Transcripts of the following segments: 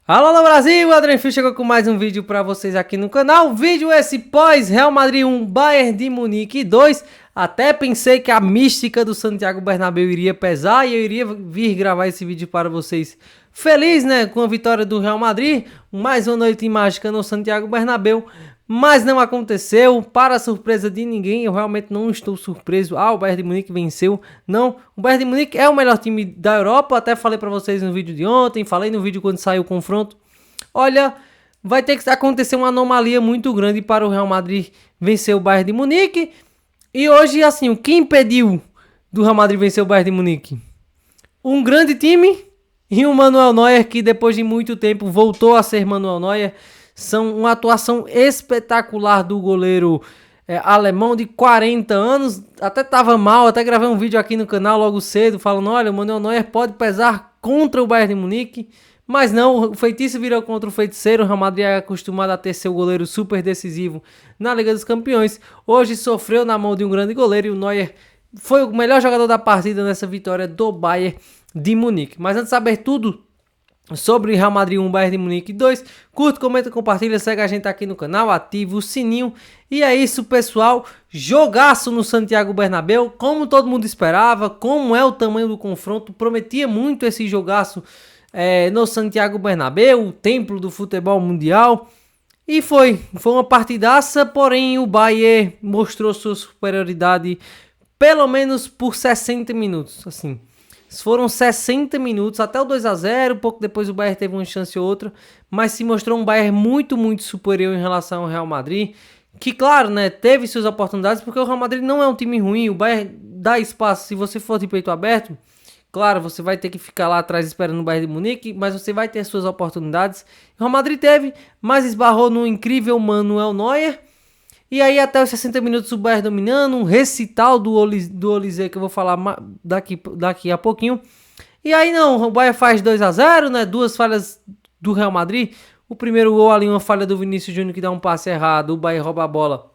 Alô, alô Brasil, o Adrian Fio chegou com mais um vídeo pra vocês aqui no canal. Vídeo esse pós Real Madrid 1, Bayern de Munique 2. Até pensei que a mística do Santiago Bernabéu iria pesar e eu iria vir gravar esse vídeo para vocês. Feliz, né, com a vitória do Real Madrid, mais uma noite mágica no Santiago Bernabéu. Mas não aconteceu, para a surpresa de ninguém, eu realmente não estou surpreso. O Bayern de Munique venceu. Não, o Bayern de Munique é o melhor time da Europa, até falei para vocês no vídeo de ontem, falei no vídeo quando saiu o confronto. Olha, vai ter que acontecer uma anomalia muito grande para o Real Madrid vencer o Bayern de Munique. E hoje, assim, o que impediu do Real Madrid vencer o Bayern de Munique? Um grande time e o Manuel Neuer, que depois de muito tempo voltou a ser Manuel Neuer. São uma atuação espetacular do goleiro alemão de 40 anos. Até estava mal, até gravei um vídeo aqui no canal logo cedo falando, olha, o Manuel Neuer pode pesar contra o Bayern de Munique. Mas não, o feitiço virou contra o feiticeiro. O Real Madrid é acostumado a ter seu goleiro super decisivo na Liga dos Campeões. Hoje sofreu na mão de um grande goleiro e o Neuer foi o melhor jogador da partida nessa vitória do Bayern de Munique. Mas antes de saber tudo sobre Real Madrid 1, Bayern de Munique 2, curta, comenta, compartilha, segue a gente aqui no canal, ativa o sininho. E é isso, pessoal, jogaço no Santiago Bernabéu, como todo mundo esperava, como é o tamanho do confronto, prometia muito esse jogaço no Santiago Bernabéu, o templo do futebol mundial. E foi uma partidaça, porém o Bayern mostrou sua superioridade pelo menos por 60 minutos, assim. Foram 60 minutos, até o 2-0, pouco depois o Bayern teve uma chance ou outra, mas se mostrou um Bayern muito, muito superior em relação ao Real Madrid, que claro, né, teve suas oportunidades, porque o Real Madrid não é um time ruim, o Bayern dá espaço, se você for de peito aberto, claro, você vai ter que ficar lá atrás esperando o Bayern de Munique, mas você vai ter suas oportunidades. O Real Madrid teve, mas esbarrou no incrível Manuel Neuer. E aí até os 60 minutos o Bayern dominando, um recital do Olise que eu vou falar daqui a pouquinho. E aí não, o Bayern faz 2-0, né? Duas falhas do Real Madrid. O primeiro gol ali, uma falha do Vinícius Júnior que dá um passe errado, o Bayern rouba a bola.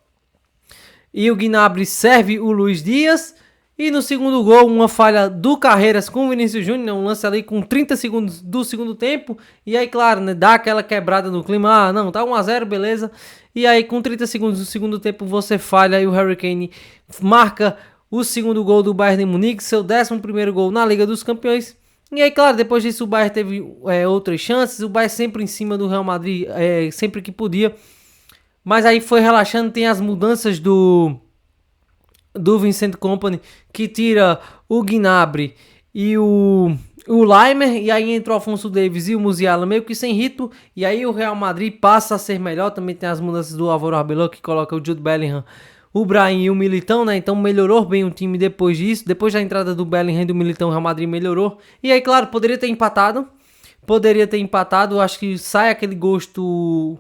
E o Gnabry serve o Luis Dias. E no segundo gol, uma falha do Carreiras com o Vinícius Júnior, um lance ali com 30 segundos do segundo tempo. E aí, claro, né, dá aquela quebrada no clima. Ah, não, tá 1-0, beleza. E aí, com 30 segundos do segundo tempo, você falha e o Harry Kane marca o segundo gol do Bayern de Munique, seu 11º gol na Liga dos Campeões. E aí, claro, depois disso o Bayern teve outras chances. O Bayern sempre em cima do Real Madrid, sempre que podia. Mas aí foi relaxando, tem as mudanças do Vincent Kompany, que tira o Gnabry e o Laimer, e aí entra o Alphonso Davies e o Musiala meio que sem ritmo, e aí o Real Madrid passa a ser melhor. Também tem as mudanças do Álvaro Arbeloa, que coloca o Jude Bellingham, o Brahim e o Militão, né? Então melhorou bem o time depois disso. Depois da entrada do Bellingham e do Militão, o Real Madrid melhorou. E aí, claro, poderia ter empatado. Acho que sai aquele gosto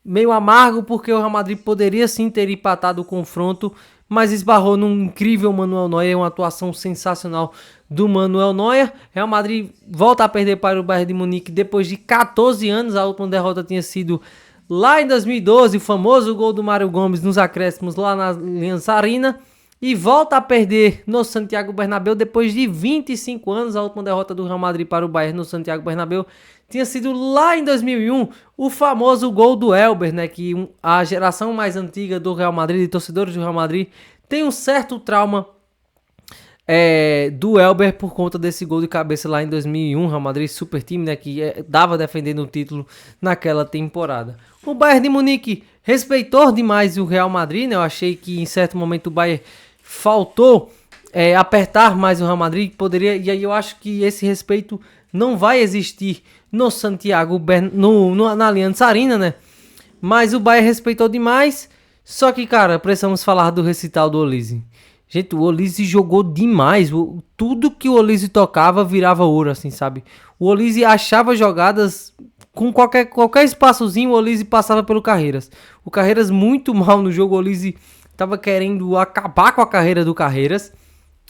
meio amargo, porque o Real Madrid poderia sim ter empatado o confronto, mas esbarrou num incrível Manuel Neuer, uma atuação sensacional do Manuel Neuer. Real Madrid volta a perder para o Bayern de Munique depois de 14 anos. A última derrota tinha sido lá em 2012, o famoso gol do Mário Gomes nos acréscimos lá na Allianz Arena. E volta a perder no Santiago Bernabéu depois de 25 anos. A última derrota do Real Madrid para o Bayern no Santiago Bernabéu tinha sido lá em 2001, o famoso gol do Elber, né? Que a geração mais antiga do Real Madrid, de torcedores do Real Madrid, tem um certo trauma do Elber por conta desse gol de cabeça lá em 2001. Real Madrid super time, né? Que dava defendendo o título naquela temporada. O Bayern de Munique respeitou demais o Real Madrid, né? Eu achei que em certo momento o Bayern faltou apertar mais o Real Madrid, poderia, e aí eu acho que esse respeito não vai existir no Santiago, na Allianz Arena, né? Mas o Bayern respeitou demais. Só que, cara, precisamos falar do recital do Olise. Gente, o Olise jogou demais. Tudo que o Olise tocava virava ouro, assim, sabe? O Olise achava jogadas com qualquer espaçozinho. O Olise passava pelo Carreiras. O Carreiras muito mal no jogo. O Olise tava querendo acabar com a carreira do Carreiras,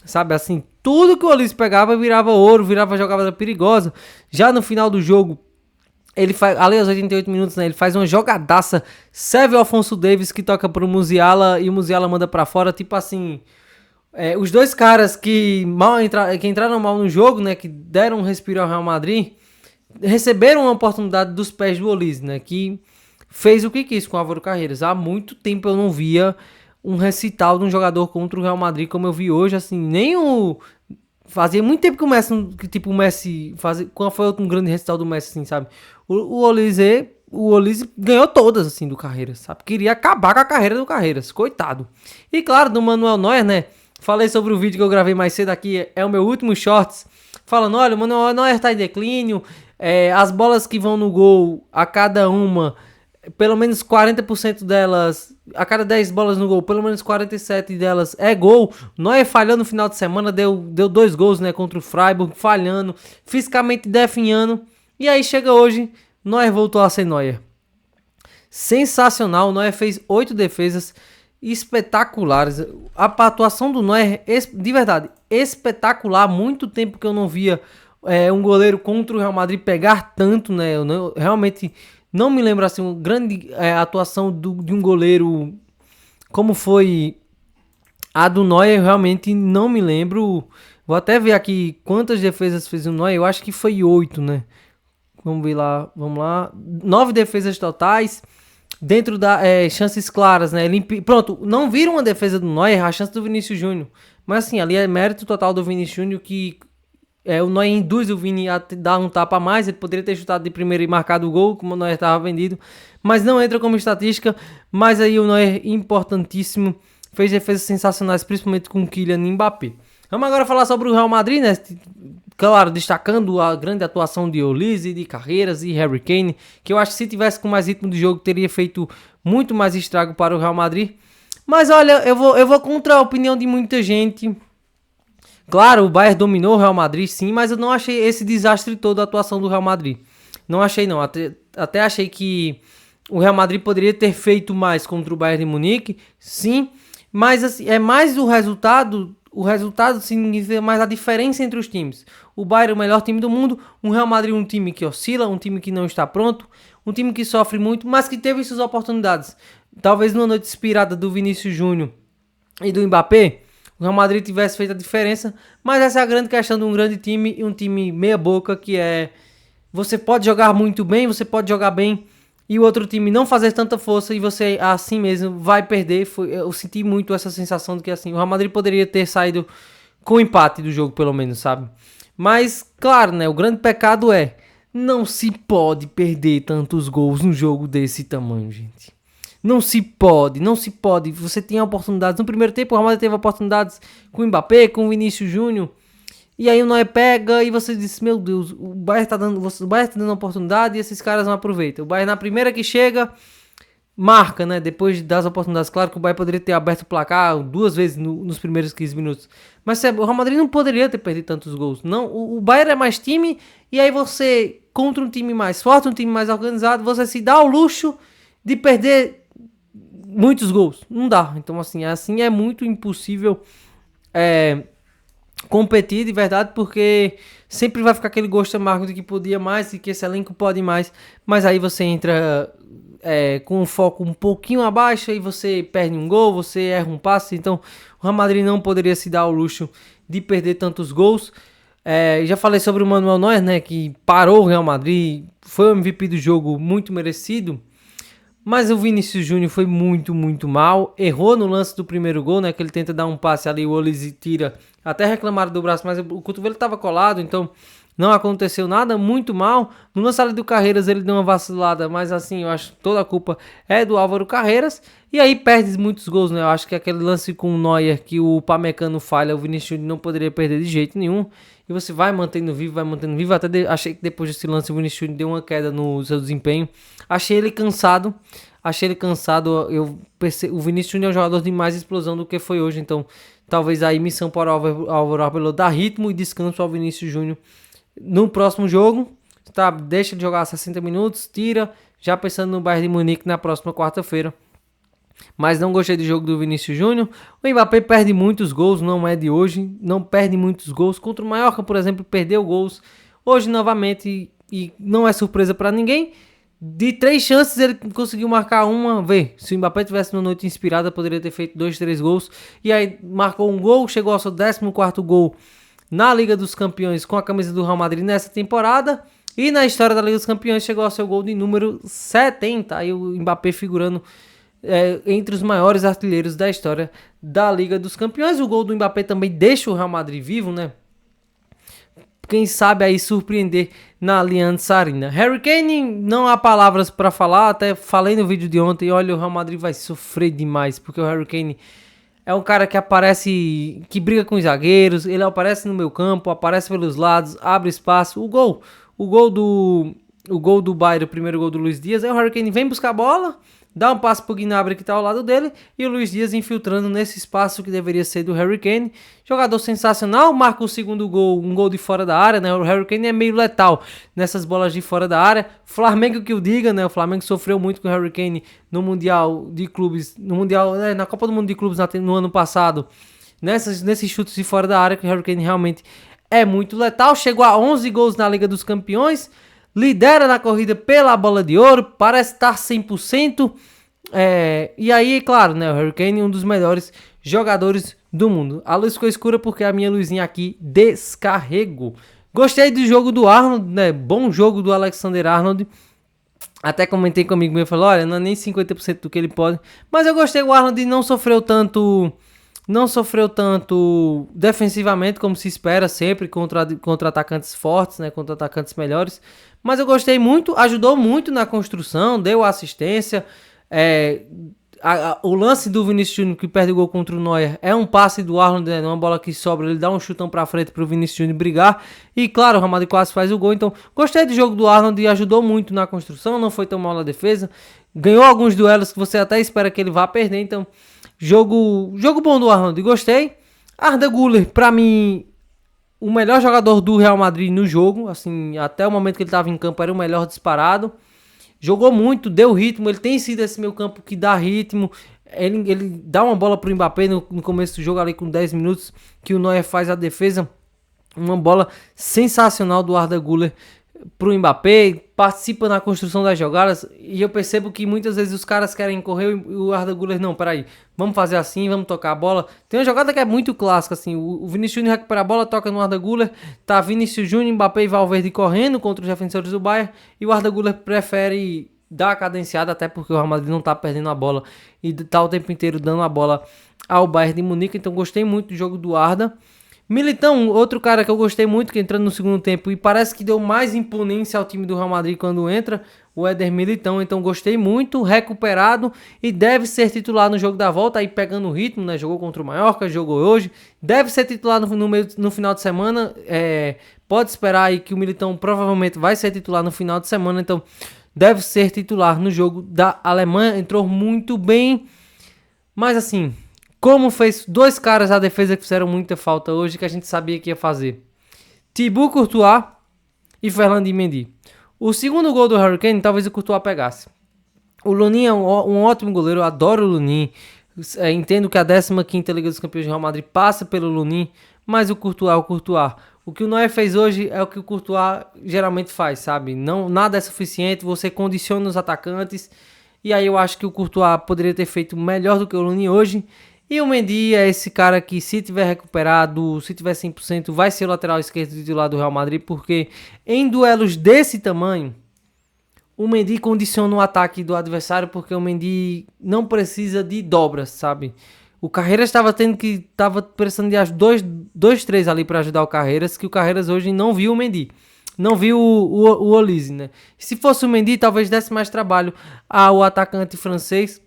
sabe, assim, tudo que o Olise pegava virava ouro, virava jogada perigosa. Já no final do jogo, ele faz, ali aos 88 minutos, né, ele faz uma jogadaça, serve o Alphonso Davies que toca pro Musiala e o Musiala manda pra fora, tipo assim, os dois caras que entraram mal no jogo, né, que deram um respiro ao Real Madrid, receberam uma oportunidade dos pés do Olise, né? Que fez o que quis com o Álvaro Carreiras. Há muito tempo eu não via um recital de um jogador contra o Real Madrid como eu vi hoje, assim, nem o... Fazia muito tempo que o Messi, tipo, o Messi fazia... Qual foi um grande recital do Messi, assim, sabe? O Olise ganhou todas, assim, do Carreiras, sabe? Queria acabar com a carreira do Carreiras, coitado. E claro, do Manuel Neuer, né? Falei sobre o vídeo que eu gravei mais cedo aqui, é o meu último shorts, falando, olha, o Manuel Neuer tá em declínio, as bolas que vão no gol, a cada uma, pelo menos 40% delas, a cada 10 bolas no gol, pelo menos 47 delas é gol. Neuer falhando no final de semana, deu 2 gols, né, contra o Freiburg, falhando, fisicamente definhando, e aí chega hoje, Neuer voltou a ser Neuer. Sensacional, o Neuer fez 8 defesas espetaculares. A atuação do Neuer, de verdade, espetacular. Muito tempo que eu não via um goleiro contra o Real Madrid pegar tanto, né? Eu realmente não me lembro assim, uma grande atuação de um goleiro como foi a do Neuer, realmente não me lembro. Vou até ver aqui quantas defesas fez o Neuer, eu acho que foi 8, né? Vamos lá. 9 defesas totais. Dentro da chances claras, né? Pronto, não viram uma defesa do Neuer, a chance do Vinícius Júnior. Mas assim, ali é mérito total do Vinícius Júnior que o Neuer induz o Vini a dar um tapa a mais. Ele poderia ter chutado de primeira e marcado o gol, como o Neuer estava vendido. Mas não entra como estatística. Mas aí o Neuer, importantíssimo, fez defesas sensacionais, principalmente com o Kylian Mbappé. Vamos agora falar sobre o Real Madrid, né? Claro, destacando a grande atuação de Olise, de Carreiras e Harry Kane, que eu acho que se tivesse com mais ritmo de jogo teria feito muito mais estrago para o Real Madrid. Mas olha, eu vou contra a opinião de muita gente. Claro, o Bayern dominou o Real Madrid, sim, mas eu não achei esse desastre todo a atuação do Real Madrid. Não achei não, até achei que o Real Madrid poderia ter feito mais contra o Bayern de Munique, sim, mas assim, é mais o resultado significa mais a diferença entre os times. O Bayern é o melhor time do mundo, o Real Madrid é um time que oscila, um time que não está pronto, um time que sofre muito, mas que teve suas oportunidades. Talvez numa noite inspirada do Vinícius Júnior e do Mbappé, o Real Madrid tivesse feito a diferença, mas essa é a grande questão de um grande time e um time meia boca, que é... Você pode jogar muito bem, você pode jogar bem, e o outro time não fazer tanta força e você assim mesmo vai perder. Eu senti muito essa sensação de que assim, o Real Madrid poderia ter saído com empate do jogo, pelo menos, sabe? Mas, claro, né? O grande pecado é não se pode perder tantos gols num jogo desse tamanho, gente. Não se pode. Você tinha oportunidades. No primeiro tempo, o Real Madrid teve oportunidades com o Mbappé, com o Vinícius Júnior. E aí o Neuer pega e você diz, meu Deus, o Bayern tá dando oportunidade e esses caras não aproveitam. O Bayern na primeira que chega, marca, né? Depois das oportunidades, claro que o Bayern poderia ter aberto o placar 2 vezes nos primeiros 15 minutos. Mas o Real Madrid não poderia ter perdido tantos gols. Não, o Bayern é mais time e aí você, contra um time mais forte, um time mais organizado, você se dá o luxo de perder muitos gols. Não dá. Então assim é muito impossível competir de verdade, porque sempre vai ficar aquele gosto amargo de que podia mais e que esse elenco pode mais, mas aí você entra com um foco um pouquinho abaixo e você perde um gol, você erra um passe. Então o Real Madrid não poderia se dar o luxo de perder tantos gols. Já falei sobre o Manuel Neuer, né, que parou o Real Madrid, foi o MVP do jogo, muito merecido. Mas o Vinícius Júnior foi muito, muito mal. Errou no lance do primeiro gol, né? Que ele tenta dar um passe ali, o Olise tira. Até reclamaram do braço, mas o cotovelo estava colado, então não aconteceu nada. Muito mal. No lance ali do Carreiras, ele deu uma vacilada, mas assim, eu acho que toda a culpa é do Álvaro Carreiras. E aí perde muitos gols, né? Eu acho que aquele lance com o Neuer, que o Pamecano falha, o Vinícius Júnior não poderia perder de jeito nenhum. E você vai mantendo vivo. Até achei que depois desse lance o Vinícius Júnior deu uma queda no seu desempenho. Achei ele cansado. O Vinícius Júnior é um jogador de mais explosão do que foi hoje. Então, talvez a missão para o Álvaro Arbeloa dar ritmo e descanso ao Vinícius Júnior no próximo jogo. Tá, deixa de jogar 60 minutos, tira, já pensando no Bayern de Munique na próxima quarta-feira. Mas não gostei do jogo do Vinícius Júnior. O Mbappé perde muitos gols, não é de hoje. Não perde muitos gols. Contra o Mallorca, por exemplo, perdeu gols. Hoje, novamente, e não é surpresa para ninguém. De 3 chances, ele conseguiu marcar uma. Vê, se o Mbappé tivesse uma noite inspirada, poderia ter feito 2, 3 gols. E aí, marcou um gol, chegou ao seu 14º gol na Liga dos Campeões com a camisa do Real Madrid nessa temporada. E na história da Liga dos Campeões chegou ao seu gol de número 70. Aí o Mbappé figurando entre os maiores artilheiros da história da Liga dos Campeões. O gol do Mbappé também deixa o Real Madrid vivo, né? Quem sabe aí surpreender na Allianz Arena. Harry Kane, não há palavras para falar, até falei no vídeo de ontem, olha, o Real Madrid vai sofrer demais, porque o Harry Kane é um cara que aparece, que briga com os zagueiros, ele aparece no meio campo, aparece pelos lados, abre espaço. O gol do Bayern, o primeiro gol do Luis Dias, aí o Harry Kane vem buscar a bola, dá um passo pro Gnabry que tá ao lado dele, e o Luis Dias infiltrando nesse espaço que deveria ser do Harry Kane. Jogador sensacional, marca o segundo gol, um gol de fora da área, né? O Harry Kane é meio letal nessas bolas de fora da área. Flamengo que o diga, né? O Flamengo sofreu muito com o Harry Kane no Mundial de Clubes, na Copa do Mundo de Clubes no ano passado, nesses chutes de fora da área, que o Harry Kane realmente é muito letal. Chegou a 11 gols na Liga dos Campeões, lidera na corrida pela bola de ouro, parece estar 100%. E aí, claro, né, o Harry Kane é um dos melhores jogadores do mundo. A luz ficou escura porque a minha luzinha aqui descarregou. Gostei do jogo do Arnold, né? Bom jogo do Alexander-Arnold. Até comentei comigo mesmo, falei, olha, não é nem 50% do que ele pode. Mas eu gostei, o Arnold não sofreu tanto defensivamente como se espera sempre contra atacantes fortes, né, contra atacantes melhores. Mas eu gostei muito, ajudou muito na construção, deu assistência. O lance do Vinícius Júnior que perde o gol contra o Neuer é um passe do Arnold, né, uma bola que sobra, ele dá um chutão pra frente pro Vinícius Júnior brigar. E claro, o Real Madrid quase faz o gol. Então gostei do jogo do Arnold e ajudou muito na construção, não foi tão mal na defesa. Ganhou alguns duelos que você até espera que ele vá perder. Então jogo bom do Arnold, gostei. Arda Güler, pra mim, o melhor jogador do Real Madrid no jogo, assim, até o momento que ele estava em campo era o melhor disparado. Jogou muito, deu ritmo, ele tem sido esse meio campo que dá ritmo. Ele dá uma bola pro Mbappé no começo do jogo ali com 10 minutos, que o Neuer faz a defesa. Uma bola sensacional do Arda Güler pro Mbappé, participa na construção das jogadas, e eu percebo que muitas vezes os caras querem correr e o Arda Güler, não, peraí, vamos fazer assim, vamos tocar a bola. Tem uma jogada que é muito clássica, assim, o Vinícius Júnior recupera a bola, toca no Arda Güler, tá Vinícius Júnior, Mbappé e Valverde correndo contra os defensores do Bayern, e o Arda Güler prefere dar a cadenciada, até porque o Real Madrid não tá perdendo a bola, e tá o tempo inteiro dando a bola ao Bayern de Munique. Então gostei muito do jogo do Arda. Militão, outro cara que eu gostei muito, que entrando no segundo tempo e parece que deu mais imponência ao time do Real Madrid quando entra, o Éder Militão. Então gostei muito, recuperado e deve ser titular no jogo da volta, aí pegando o ritmo, né? Jogou contra o Mallorca, jogou hoje, deve ser titular no final de semana. Pode esperar aí que o Militão provavelmente vai ser titular no final de semana, então deve ser titular no jogo da Alemanha. Entrou muito bem, mas assim, como fez dois caras da defesa que fizeram muita falta hoje, que a gente sabia que ia fazer: Thibaut Courtois e Ferland Mendy. O segundo gol do Harry Kane, talvez o Courtois pegasse. O Lunin é um ótimo goleiro, eu adoro o Lunin. Entendo que a 15ª Liga dos Campeões do Real Madrid passa pelo Lunin, mas o Courtois é o Courtois. O que o Neuer fez hoje é o que o Courtois geralmente faz, sabe? Não, nada é suficiente, você condiciona os atacantes. E aí eu acho que o Courtois poderia ter feito melhor do que o Lunin hoje. E o Mendy é esse cara que, se tiver recuperado, se tiver 100%, vai ser o lateral esquerdo titular do Real Madrid, porque em duelos desse tamanho, o Mendy condiciona o ataque do adversário, porque o Mendy não precisa de dobras, sabe? O Carreiras estava precisando de dois, três ali para ajudar o Carreiras, que o Carreiras hoje não viu o Mendy. Não viu o Olise, né? Se fosse o Mendy, talvez desse mais trabalho ao atacante francês.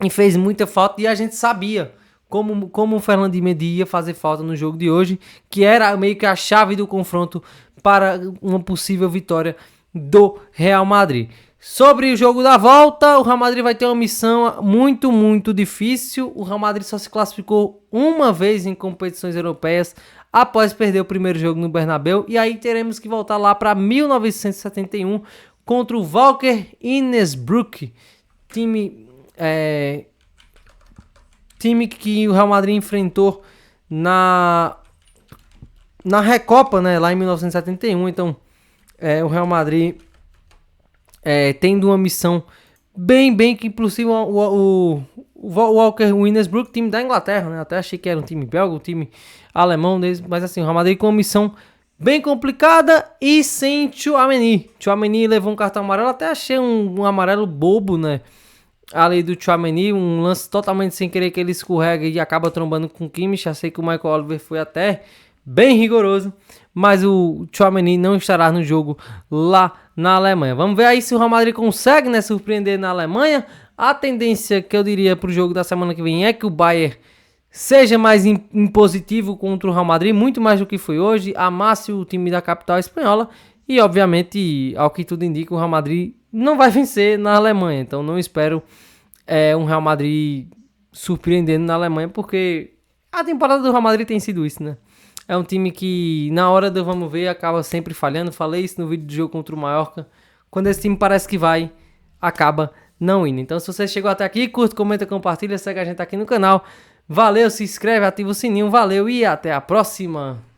E fez muita falta, e a gente sabia como o Ferland Mendy ia fazer falta no jogo de hoje, que era meio que a chave do confronto para uma possível vitória do Real Madrid. Sobre o jogo da volta, o Real Madrid vai ter uma missão muito, muito difícil. O Real Madrid só se classificou uma vez em competições europeias após perder o primeiro jogo no Bernabéu, e aí teremos que voltar lá para 1971 contra o Walker Innsbruck, time que o Real Madrid enfrentou na Recopa, né, lá em 1971. Então, o Real Madrid tendo uma missão bem que impossível. O Walker Innsbruck, time da Inglaterra, né? Até achei que era um time belga, um time alemão, mas assim, o Real Madrid com uma missão bem complicada e sem Tchouaméni. Tchouaméni levou um cartão amarelo, até achei um amarelo bobo, né? Ali do Tchouaméni, um lance totalmente sem querer que ele escorrega e acaba trombando com o Kimmich. Achei que o Michael Oliver foi até bem rigoroso, mas o Tchouaméni não estará no jogo lá na Alemanha. Vamos ver aí se o Real Madrid consegue, né, surpreender na Alemanha. A tendência que eu diria para o jogo da semana que vem é que o Bayern seja mais impositivo contra o Real Madrid, muito mais do que foi hoje, amasse o time da capital espanhola e, obviamente, ao que tudo indica, o Real Madrid não vai vencer na Alemanha. Então não espero um Real Madrid surpreendendo na Alemanha, porque a temporada do Real Madrid tem sido isso, né? É um time que, na hora do vamos ver, acaba sempre falhando. Falei isso no vídeo do jogo contra o Mallorca. Quando esse time parece que vai, acaba não indo. Então, se você chegou até aqui, curte, comenta, compartilha, segue a gente aqui no canal. Valeu, se inscreve, ativa o sininho. Valeu e até a próxima!